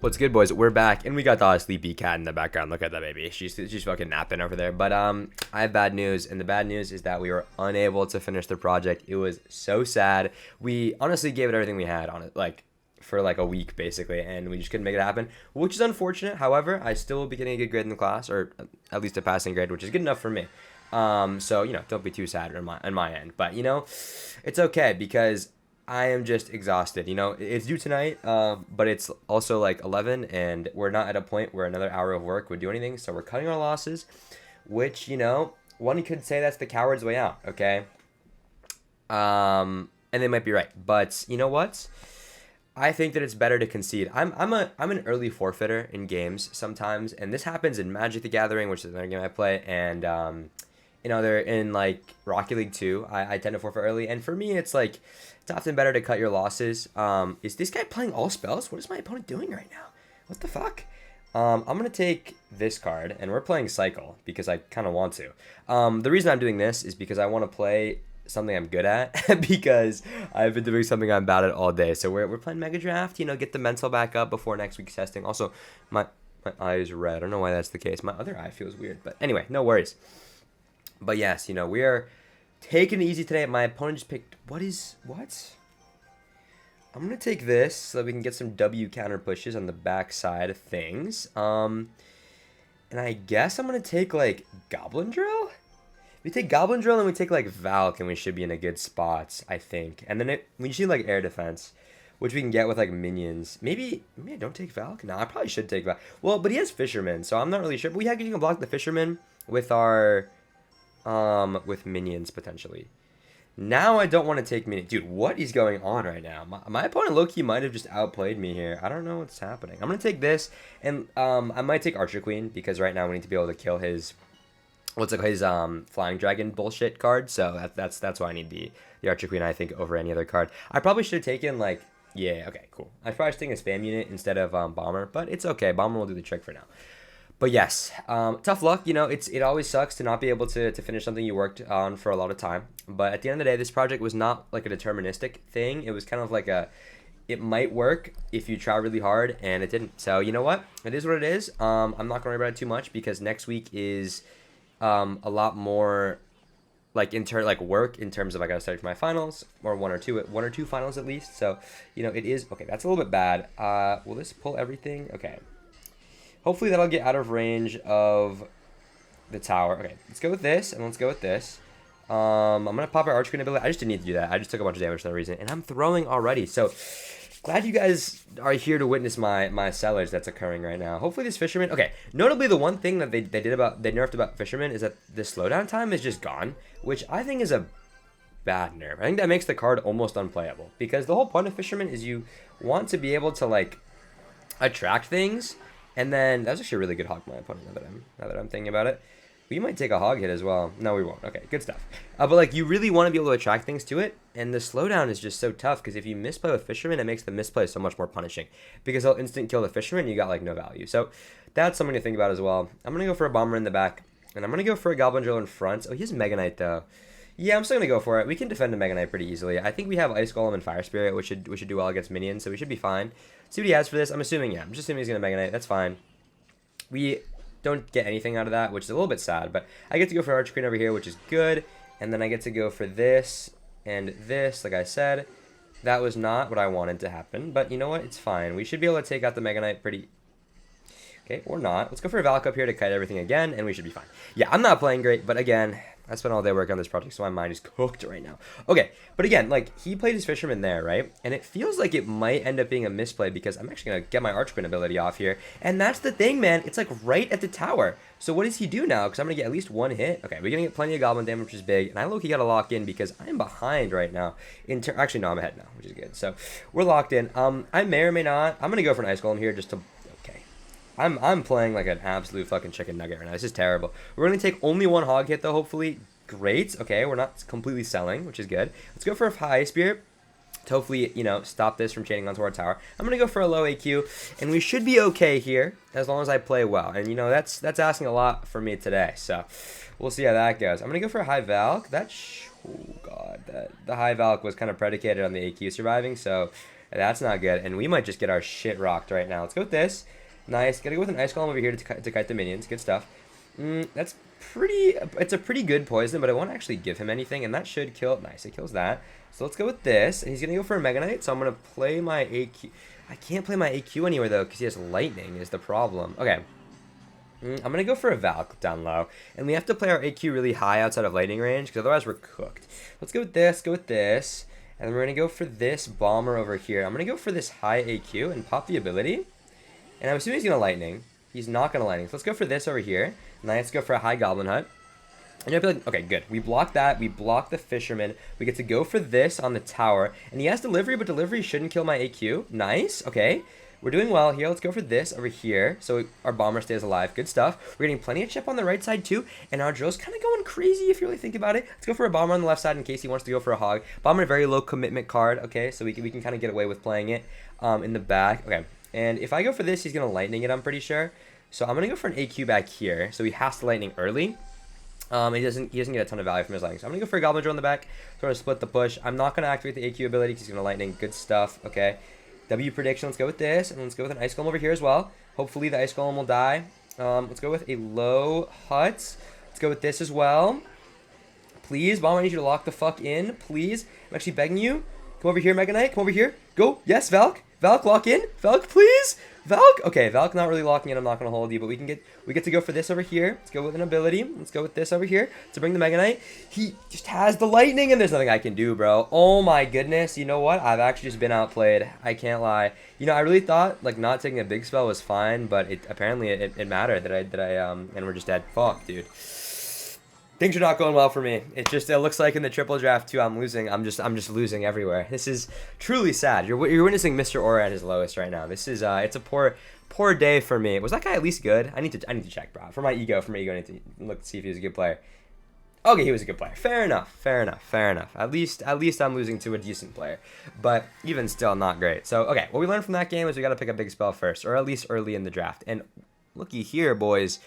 What's good, boys? We're back, and we got the sleepy cat in the background. Look at that baby. She's fucking napping over there. But I have bad news, and the bad news is that we were unable to finish the project. It was so sad. We honestly gave it everything we had on it, like for like a week basically, and we just couldn't make it happen, which is unfortunate. However, I still will be getting a good grade in the class, or at least a passing grade, which is good enough for me. So don't be too sad on my end. But it's okay because I am just exhausted. It's due tonight, but it's also like 11, and we're not at a point where another hour of work would do anything. So we're cutting our losses, which, one could say that's the coward's way out, okay? And they might be right. But you know what? I think that it's better to concede. I'm an early forfeiter in games sometimes, and this happens in Magic the Gathering, which is another game I play, and they're in like Rocket League 2. I tend to forfeit early, and for me, it's like it's often better to cut your losses. Is this guy playing all spells? What is my opponent doing right now? What the fuck? I'm gonna take this card, and we're playing Cycle because I kind of want to. The reason I'm doing this is because I want to play something I'm good at because I've been doing something I'm bad at all day. So we're playing Mega Draft. Get the mental back up before next week's testing. Also, my eye is red. I don't know why that's the case. My other eye feels weird, but anyway, no worries. But yes, we are taking it easy today. My opponent just picked, what? I'm going to take this so that we can get some W counter pushes on the back side of things. And I guess I'm going to take, like, Goblin Drill? We take Goblin Drill and we take, like, Valk, and we should be in a good spot, I think. And then we should, like, Air Defense, which we can get with, like, minions. Maybe I don't take Valk? No, I probably should take Valk. Well, but he has Fisherman, so I'm not really sure. But you can block the Fisherman with our... with minions, potentially. Now I don't want to take minions. Dude, what is going on right now? My opponent, low-key, might have just outplayed me here. I don't know what's happening. I'm going to take this, and I might take Archer Queen, because right now we need to be able to kill his... his Flying Dragon bullshit card, so that's why I need the Archer Queen, I think, over any other card. I probably should have taken, like... Yeah, okay, cool. I probably should have taken a spam unit instead of Bomber, but it's okay. Bomber will do the trick for now. But yes, tough luck. It always sucks to not be able to finish something you worked on for a lot of time. But at the end of the day, this project was not like a deterministic thing. It was kind of like it might work if you try really hard, and it didn't. So you know what? It is what it is. I'm not going to worry about it too much because next week is a lot more like work in terms of I got to study for my finals, or one or two finals at least. So it is okay. That's a little bit bad. Will this pull everything? Okay. Hopefully that'll get out of range of the tower. Okay, let's go with this, and let's go with this. I'm going to pop our Archer Queen ability. I just didn't need to do that. I just took a bunch of damage for no reason, and I'm throwing already. So, glad you guys are here to witness my sellers that's occurring right now. Hopefully this Fisherman... Okay, notably the one thing that they nerfed about Fisherman is that the slowdown time is just gone, which I think is a bad nerf. I think that makes the card almost unplayable, because the whole point of Fisherman is you want to be able to, like, attract things. And then that's actually a really good hog, my opponent. Now that I'm thinking about it, we might take a hog hit as well. No, we won't. Okay, good stuff. But like, you really want to be able to attract things to it, and the slowdown is just so tough because if you misplay with Fisherman, it makes the misplay so much more punishing because they'll instant kill the Fisherman. And you got like no value. So that's something to think about as well. I'm gonna go for a Bomber in the back, and I'm gonna go for a Goblin Drill in front. Oh, he has Mega Knight though. Yeah, I'm still gonna go for it. We can defend a Mega Knight pretty easily. I think we have Ice Golem and Fire Spirit, which should do well against minions, so we should be fine. See what he has for this. I'm just assuming he's gonna Mega Knight. That's fine. We don't get anything out of that, which is a little bit sad, but I get to go for Archer Queen over here, which is good, and then I get to go for this and this, like I said. That was not what I wanted to happen, but you know what? It's fine. We should be able to take out the Mega Knight pretty... Okay, or not. Let's go for a Valk up here to kite everything again, and we should be fine. Yeah, I'm not playing great, but again... I spent all day working on this project, so my mind is cooked right now. Okay, but again, like, he played his Fisherman there, right? And it feels like it might end up being a misplay because I'm actually going to get my Archer Queen ability off here. And that's the thing, man. It's, like, right at the tower. So what does he do now? Because I'm going to get at least one hit. Okay, we're going to get plenty of Goblin damage, which is big. And I low-key got to lock in because I'm behind right now. Actually, no, I'm ahead now, which is good. So we're locked in. I may or may not. I'm going to go for an Ice Golem here just to... I'm playing like an absolute fucking chicken nugget right now. This is terrible. We're going to take only one hog hit, though, hopefully. Great. Okay, we're not completely selling, which is good. Let's go for a high spear to hopefully, stop this from chaining onto our tower. I'm going to go for a low AQ, and we should be okay here as long as I play well. And, that's asking a lot for me today. So we'll see how that goes. I'm going to go for a high Valk. Oh, God. The high Valk was kind of predicated on the AQ surviving, so... That's not good. And we might just get our shit rocked right now. Let's go with this. Nice. Gotta go with an Ice Golem over here to kite the minions. Good stuff. That's pretty... It's a pretty good poison, but I won't actually give him anything, and that should kill... Nice, it kills that. So let's go with this. And he's gonna go for a Mega Knight, so I'm gonna play my AQ... I can't play my AQ anywhere, though, because he has Lightning is the problem. Okay. I'm going to go for a Valk down low. And we have to play our AQ really high outside of lightning range, because otherwise we're cooked. Let's go with this, go with this. And then we're going to go for this Bomber over here. I'm going to go for this high AQ and pop the ability. And I'm assuming he's going to lightning. He's not going to lightning. So let's go for this over here. Now let's go for a high Goblin Hut. And you'll be like, okay, good. We block that. We block the Fisherman. We get to go for this on the tower. And he has delivery, but delivery shouldn't kill my AQ. Nice. Okay. We're doing well here. Let's go for this over here. So our Bomber stays alive. Good stuff. We're getting plenty of chip on the right side too. And our drill's kind of going crazy if you really think about it. Let's go for a Bomber on the left side in case he wants to go for a Hog. Bomber, a very low commitment card. Okay, so we can kind of get away with playing it in the back. Okay. And if I go for this, he's going to lightning it, I'm pretty sure. So I'm going to go for an AQ back here. So he has to lightning early. He doesn't get a ton of value from his lightning. So I'm going to go for a Goblin Drill in the back. Sort of split the push. I'm not going to activate the AQ ability because he's going to lightning. Good stuff. Okay. W prediction. Let's go with this. And let's go with an Ice Golem over here as well. Hopefully the Ice Golem will die. Let's go with a low hut. Let's go with this as well. Please, Bomber, I need you to lock the fuck in. Please. I'm actually begging you. Come over here, Mega Knight. Come over here. Go. Yes, Valk. Valk, lock in. Valk, please. Valk. Okay, Valk not really locking in. I'm not going to hold you, but we get to go for this over here. Let's go with an ability. Let's go with this over here to bring the Mega Knight. He just has the lightning, and there's nothing I can do, bro. Oh my goodness. You know what? I've actually just been outplayed. I can't lie. You know, I really thought like not taking a big spell was fine, but apparently it mattered that I and we're just dead. Fuck, dude. Things are not going well for me. It looks like in the triple draft too, I'm losing. I'm just losing everywhere. This is truly sad. You're witnessing Mr. Aura at his lowest right now. This is it's a poor day for me. Was that guy at least good? I need to check, bro. For my ego, I need to look to see if he was a good player. Okay, he was a good player. Fair enough. At least I'm losing to a decent player, but even still not great. So okay, what we learned from that game is we got to pick a big spell first, or at least early in the draft. And looky here, boys.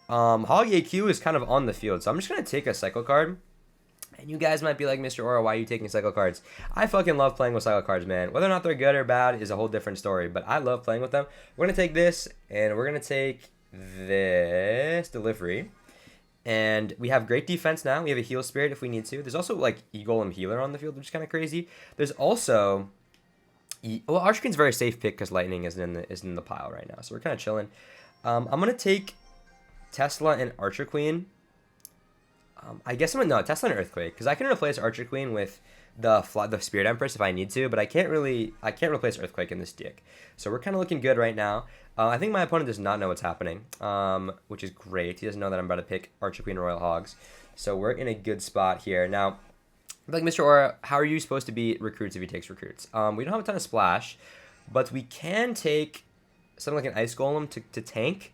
Hog AQ is kind of on the field, so I'm just going to take a cycle card. And you guys might be like, Mr. Aura, why are you taking cycle cards? I fucking love playing with cycle cards, man. Whether or not they're good or bad is a whole different story, but I love playing with them. We're going to take this, and we're going to take this delivery. And we have great defense now. We have a heal spirit if we need to. There's also, like, E-Golem healer on the field, which is kind of crazy. There's also... Well, Archer Queen's a very safe pick because lightning isn't in the pile right now, so we're kind of chilling. I'm going to take Tesla and Archer Queen. I guess Tesla and Earthquake, because I can replace Archer Queen with the Spirit Empress if I need to, but I can't replace Earthquake in this deck. So we're kind of looking good right now. I think my opponent does not know what's happening, which is great. He doesn't know that I'm about to pick Archer Queen Royal Hogs. So we're in a good spot here. Now, like Mr. Aura, how are you supposed to beat recruits if he takes recruits? We don't have a ton of splash, but we can take something like an Ice Golem to tank.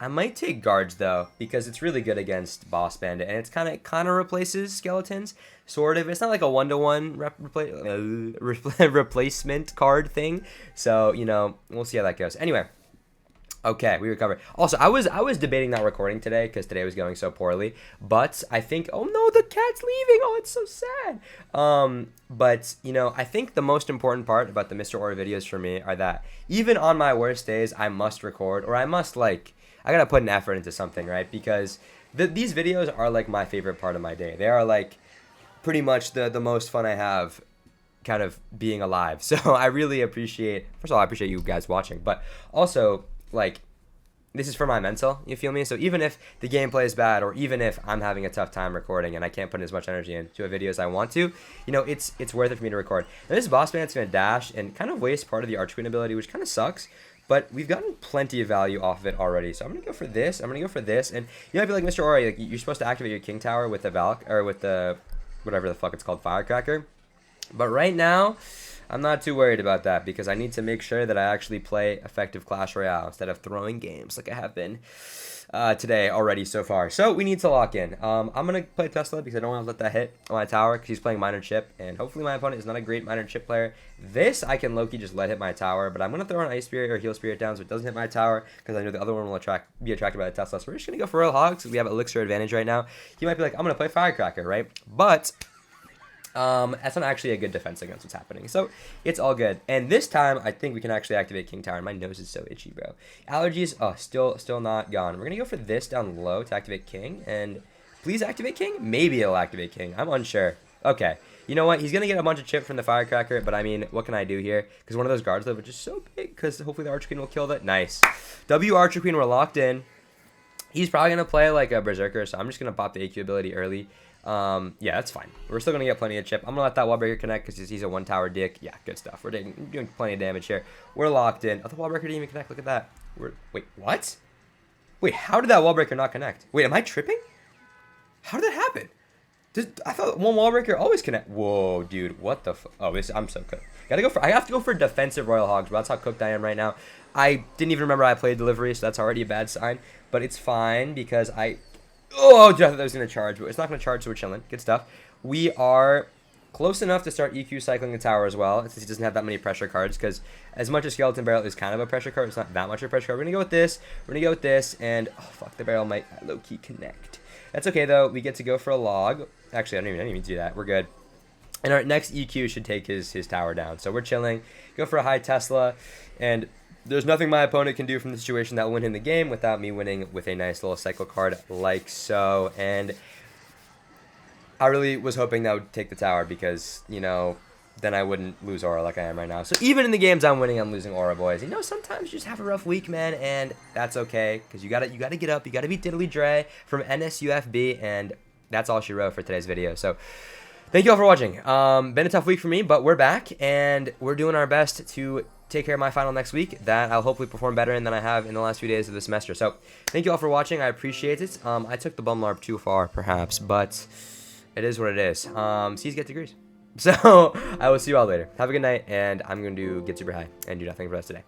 I might take guards though, because it's really good against Boss Bandit, and it's kind of replaces skeletons, sort of. It's not like a 1-to-1 replacement card thing, so you know we'll see how that goes. Anyway, okay, we recovered. Also, I was debating not recording today because today was going so poorly, but I think oh no, the cat's leaving. Oh, it's so sad. But you know, I think the most important part about the Mr. Aura videos for me are that even on my worst days, I must record, or I must I gotta put an effort into something, right? Because these videos are like my favorite part of my day. They are like pretty much the most fun I have kind of being alive. So I really appreciate, first of all, I appreciate you guys watching, but also like this is for my mental, you feel me? So even if the gameplay is bad, or even if I'm having a tough time recording and I can't put as much energy into a video as I want to, you know, it's worth it for me to record. And this Boss Bandit's gonna dash and kind of waste part of the Archer Queen ability, which kind of sucks. But we've gotten plenty of value off of it already. So I'm going to go for this. I'm going to go for this. And you might be like, Mr. Aura, like, you're supposed to activate your King Tower with the Valk, or with the, whatever the fuck it's called, Firecracker. But right now, I'm not too worried about that because I need to make sure that I actually play effective Clash Royale instead of throwing games like I have been today already so far. So we need to lock in. I'm going to play Tesla because I don't want to let that hit on my tower because he's playing Minor Chip. And hopefully my opponent is not a great Minor Chip player. This I can low-key just let hit my tower. But I'm going to throw an Ice Spirit or Heal Spirit down so it doesn't hit my tower because I know the other one will be attracted by the Tesla. So we're just going to go for Royal Hogs because we have Elixir advantage right now. He might be like, I'm going to play Firecracker, right? But That's not actually a good defense against what's happening. So it's all good. And this time, I think we can actually activate King Tower. My nose is so itchy, bro. Allergies, oh, still not gone. We're going to go for this down low to activate King. And please activate King? Maybe it'll activate King. I'm unsure. Okay. You know what? He's going to get a bunch of chip from the Firecracker. But, I mean, what can I do here? Because one of those guards live, which is so big. Because hopefully the Archer Queen will kill that. Nice. W Archer Queen, we're locked in. He's probably going to play like a Berserker. So I'm just going to pop the AQ ability early. Yeah, that's fine. We're still going to get plenty of chip. I'm going to let that wall breaker connect because he's a one tower dick. Yeah, good stuff. We're doing plenty of damage here. We're locked in. Oh, the wall breaker didn't even connect. Look at that. Wait, what? Wait, how did that wall breaker not connect? Wait, am I tripping? How did that happen? I thought one wall breaker always connect. Whoa, dude, what the oh, I'm so cooked. I have to go for defensive Royal Hogs, but that's how cooked I am right now. I didn't even remember I played delivery, so that's already a bad sign. But it's fine because oh, dude, I thought that was going to charge, but it's not going to charge, so we're chilling. Good stuff. We are close enough to start EQ cycling the tower as well, since he doesn't have that many pressure cards, because as much as Skeleton Barrel is kind of a pressure card, it's not that much of a pressure card. We're going to go with this, we're going to go with this, and, oh, fuck, the barrel might low-key connect. That's okay, though. We get to go for a log. Actually, I didn't even do that. We're good. And our next EQ should take his tower down, so we're chilling. Go for a high Tesla, and there's nothing my opponent can do from the situation that will win him the game without me winning with a nice little cycle card like so. And I really was hoping that would take the tower because, you know, then I wouldn't lose aura like I am right now. So even in the games I'm winning, I'm losing aura, boys. You know, sometimes you just have a rough week, man, and that's okay because you gotta get up. You gotta beat Diddly Dre from NSUFB, and that's all she wrote for today's video. So thank you all for watching. Been a tough week for me, but we're back, and we're doing our best to take care of my final next week that I'll hopefully perform better in than I have in the last few days of the semester. So thank you all for watching. I appreciate it. I took the bum larp too far, perhaps, but it is what it is. C's get degrees. So I will see you all later. Have a good night, and I'm going to get super high and do nothing for the rest of the day.